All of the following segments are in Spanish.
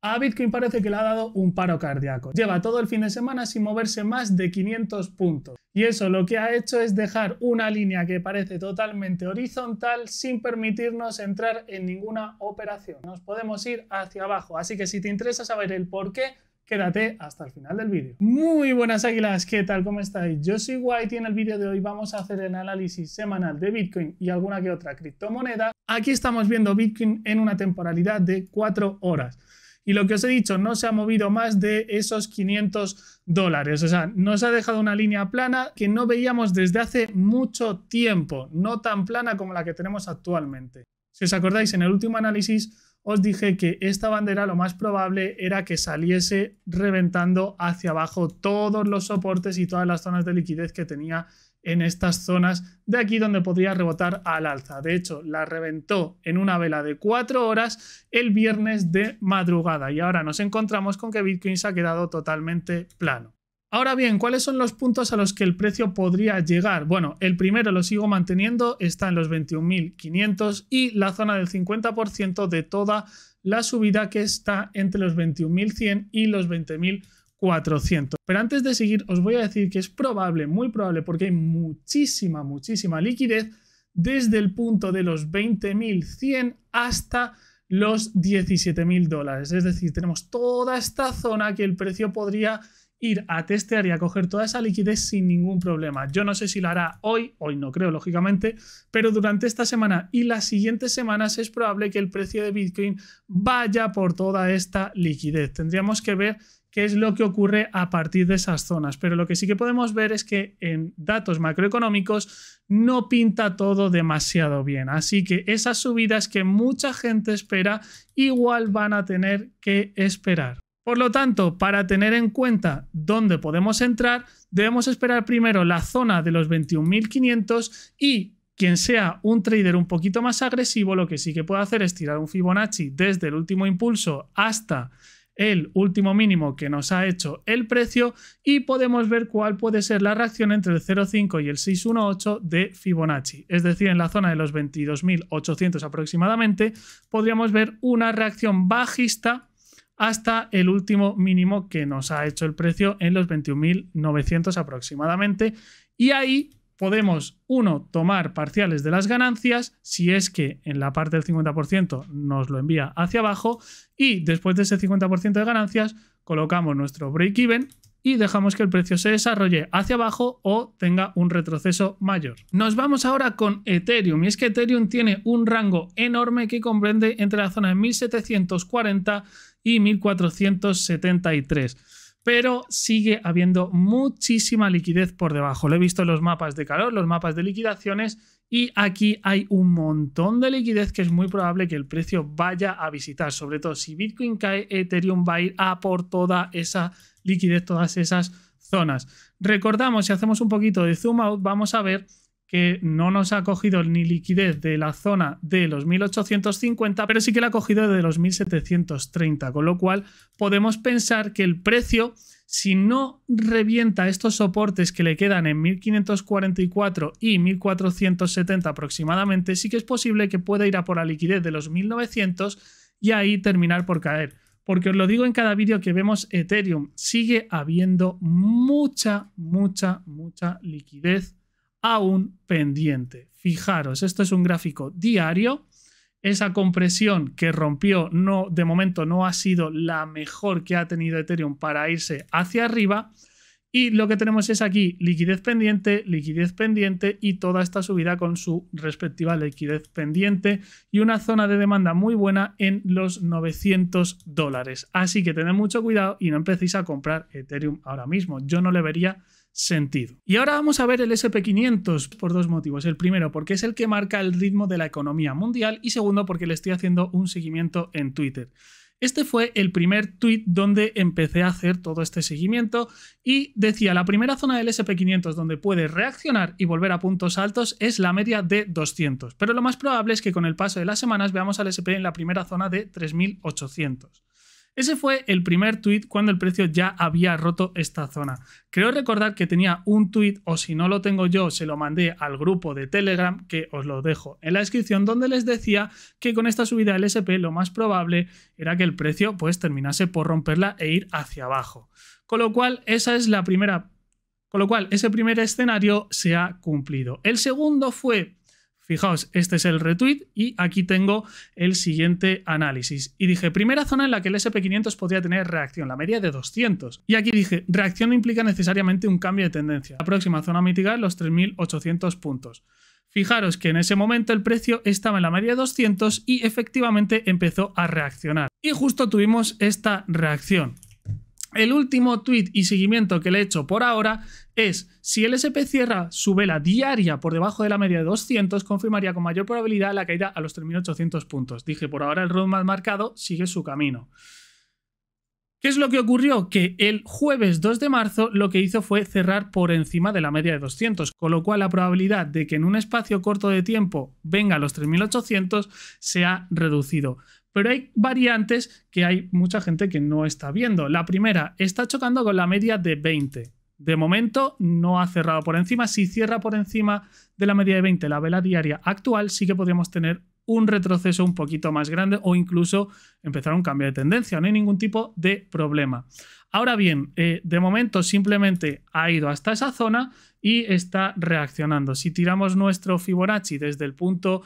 A Bitcoin parece que le ha dado un paro cardíaco. Lleva todo el fin de semana sin moverse más de 500 puntos. Y eso lo que ha hecho es dejar una línea que parece totalmente horizontal sin permitirnos entrar en ninguna operación. Nos podemos ir hacia abajo. Así que si te interesa saber el por qué, quédate hasta el final del vídeo. Muy buenas águilas, ¿qué tal? ¿Cómo estáis? Yo soy White y en el vídeo de hoy vamos a hacer el análisis semanal de Bitcoin y alguna que otra criptomoneda. Aquí estamos viendo Bitcoin en una temporalidad de 4 horas. Y lo que os he dicho, no se ha movido más de esos $500. O sea, nos ha dejado una línea plana que no veíamos desde hace mucho tiempo, no tan plana como la que tenemos actualmente. Si os acordáis, en el último análisis os dije que esta bandera lo más probable era que saliese reventando hacia abajo todos los soportes y todas las zonas de liquidez que tenía en estas zonas de aquí donde podría rebotar al alza. De hecho, la reventó en una vela de 4 horas el viernes de madrugada y ahora nos encontramos con que Bitcoin se ha quedado totalmente plano. Ahora bien, ¿cuáles son los puntos a los que el precio podría llegar? Bueno, el primero lo sigo manteniendo, está en los 21.500 y la zona del 50% de toda la subida que está entre los 21.100 y los 20.400. Pero antes de seguir os voy a decir que es probable, muy probable, porque hay muchísima liquidez desde el punto de los 20.100 hasta los $17.000. Es decir, tenemos toda esta zona que el precio podría ir a testear y a coger toda esa liquidez sin ningún problema. Yo no sé si lo hará hoy no creo lógicamente, pero durante esta semana y las siguientes semanas es probable que el precio de Bitcoin vaya por toda esta liquidez. Tendríamos que ver qué es lo que ocurre a partir de esas zonas, pero lo que sí que podemos ver es que en datos macroeconómicos no pinta todo demasiado bien, así que esas subidas que mucha gente espera igual van a tener que esperar. Por lo tanto, para tener en cuenta dónde podemos entrar, debemos esperar primero la zona de los 21.500 y quien sea un trader un poquito más agresivo, lo que sí que puede hacer es tirar un Fibonacci desde el último impulso hasta el último mínimo que nos ha hecho el precio y podemos ver cuál puede ser la reacción entre el 0,5 y el 618 de Fibonacci. Es decir, en la zona de los 22.800 aproximadamente podríamos ver una reacción bajista hasta el último mínimo que nos ha hecho el precio en los 21.900 aproximadamente. Y ahí podemos, uno, tomar parciales de las ganancias, si es que en la parte del 50% nos lo envía hacia abajo, y después de ese 50% de ganancias colocamos nuestro break-even y dejamos que el precio se desarrolle hacia abajo o tenga un retroceso mayor. Nos vamos ahora con Ethereum, y es que Ethereum tiene un rango enorme que comprende entre la zona de 1.740 y 1.473. Pero sigue habiendo muchísima liquidez por debajo. Lo he visto en los mapas de calor, los mapas de liquidaciones, y aquí hay un montón de liquidez que es muy probable que el precio vaya a visitar. Sobre todo si Bitcoin cae, Ethereum va a ir a por toda esa liquidez, todas esas zonas. Recordamos, si hacemos un poquito de zoom out, vamos a ver que no nos ha cogido ni liquidez de la zona de los 1850, pero sí que la ha cogido de los 1730, con lo cual podemos pensar que el precio, si no revienta estos soportes que le quedan en 1544 y 1470 aproximadamente, sí que es posible que pueda ir a por la liquidez de los 1900 y ahí terminar por caer. Porque os lo digo en cada vídeo que vemos Ethereum, sigue habiendo mucha liquidez aún pendiente. Fijaros, esto es un gráfico diario. Esa compresión que rompió de momento no ha sido la mejor que ha tenido Ethereum para irse hacia arriba. Y lo que tenemos es aquí liquidez pendiente y toda esta subida con su respectiva liquidez pendiente y una zona de demanda muy buena en los $900. Así que tened mucho cuidado y no empecéis a comprar Ethereum ahora mismo. Yo no le vería sentido. Y ahora vamos a ver el SP500 por dos motivos. El primero, porque es el que marca el ritmo de la economía mundial, y segundo, porque le estoy haciendo un seguimiento en Twitter. Este fue el primer tweet donde empecé a hacer todo este seguimiento y decía: la primera zona del SP500 donde puede reaccionar y volver a puntos altos es la media de 200, pero lo más probable es que con el paso de las semanas veamos al SP en la primera zona de 3.800. Ese fue el primer tweet cuando el precio ya había roto esta zona. Creo recordar que tenía un tweet, o si no lo tengo yo, se lo mandé al grupo de Telegram, que os lo dejo en la descripción, donde les decía que con esta subida del SP lo más probable era que el precio pues terminase por romperla e ir hacia abajo. Con lo cual, ese primer escenario se ha cumplido. El segundo fue... Fijaos, este es el retweet y aquí tengo el siguiente análisis. Y dije, primera zona en la que el SP500 podría tener reacción, la media de 200. Y aquí dije, reacción no implica necesariamente un cambio de tendencia. La próxima zona a mitigar, los 3.800 puntos. Fijaros que en ese momento el precio estaba en la media de 200 y efectivamente empezó a reaccionar. Y justo tuvimos esta reacción. El último tweet y seguimiento que le he hecho por ahora es: si el SP cierra su vela diaria por debajo de la media de 200, confirmaría con mayor probabilidad la caída a los 3.800 puntos. Dije, por ahora el roadmap marcado sigue su camino. ¿Qué es lo que ocurrió? Que el jueves 2 de marzo lo que hizo fue cerrar por encima de la media de 200, con lo cual la probabilidad de que en un espacio corto de tiempo venga a los 3.800 se ha reducido. Pero hay variantes que hay mucha gente que no está viendo. La primera, está chocando con la media de 20. De momento no ha cerrado por encima. Si cierra por encima de la media de 20 la vela diaria actual, sí que podríamos tener un retroceso un poquito más grande o incluso empezar un cambio de tendencia. No hay ningún tipo de problema. Ahora bien, de momento simplemente ha ido hasta esa zona y está reaccionando. Si tiramos nuestro Fibonacci desde el punto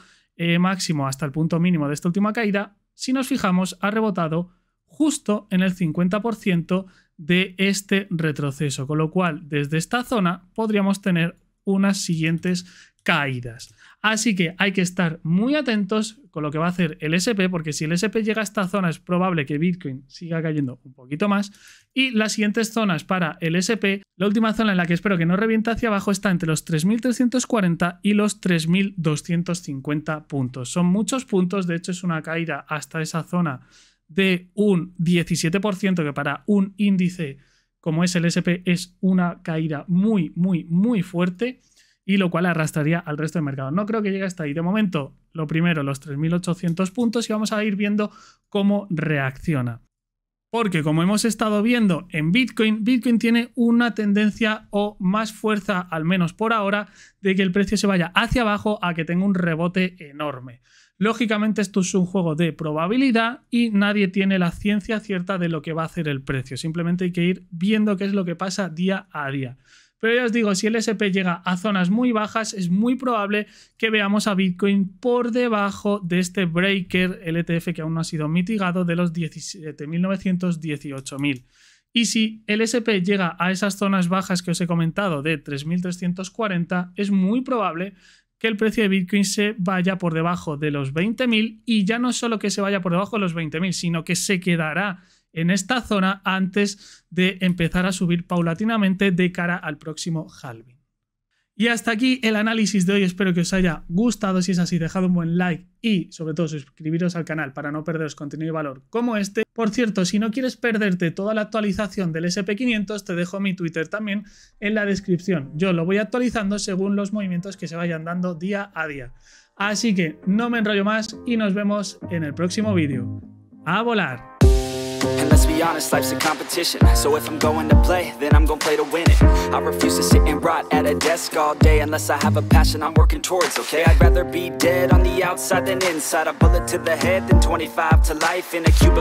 máximo hasta el punto mínimo de esta última caída, si nos fijamos, ha rebotado justo en el 50% de este retroceso, con lo cual desde esta zona podríamos tener unas siguientes caídas. Así que hay que estar muy atentos con lo que va a hacer el SP, porque si el SP llega a esta zona es probable que Bitcoin siga cayendo un poquito más. Y las siguientes zonas para el SP, la última zona en la que espero que no reviente hacia abajo está entre los 3.340 y los 3.250 puntos. Son muchos puntos, de hecho es una caída hasta esa zona de un 17%, que para un índice como es el SP es una caída muy, muy, muy fuerte, y lo cual arrastraría al resto del mercado. No creo que llegue hasta ahí. De momento, lo primero, los 3.800 puntos, y vamos a ir viendo cómo reacciona. Porque como hemos estado viendo en Bitcoin, Bitcoin tiene una tendencia o más fuerza, al menos por ahora, de que el precio se vaya hacia abajo a que tenga un rebote enorme. Lógicamente esto es un juego de probabilidad y nadie tiene la ciencia cierta de lo que va a hacer el precio. Simplemente hay que ir viendo qué es lo que pasa día a día. Pero ya os digo, si el SP llega a zonas muy bajas, es muy probable que veamos a Bitcoin por debajo de este breaker, el ETF que aún no ha sido mitigado, de los 17.900, 18.000. Y si el SP llega a esas zonas bajas que os he comentado de 3.340, es muy probable que el precio de Bitcoin se vaya por debajo de los 20.000, y ya no solo que se vaya por debajo de los 20.000, sino que se quedará en esta zona antes de empezar a subir paulatinamente de cara al próximo halving. Y hasta aquí el análisis de hoy. Espero que os haya gustado. Si es así, dejad un buen like y sobre todo suscribiros al canal para no perderos contenido de valor como este. Por cierto, si no quieres perderte toda la actualización del SP500, te dejo mi Twitter también en la descripción. Yo lo voy actualizando según los movimientos que se vayan dando día a día. Así que no me enrollo más y nos vemos en el próximo vídeo. ¡A volar! And let's be honest, life's a competition. So if I'm going to play, then I'm gonna play to win it. I refuse to sit and rot at a desk all day unless I have a passion I'm working towards, okay? I'd rather be dead on the outside than inside. A bullet to the head than 25 to life in a cubicle.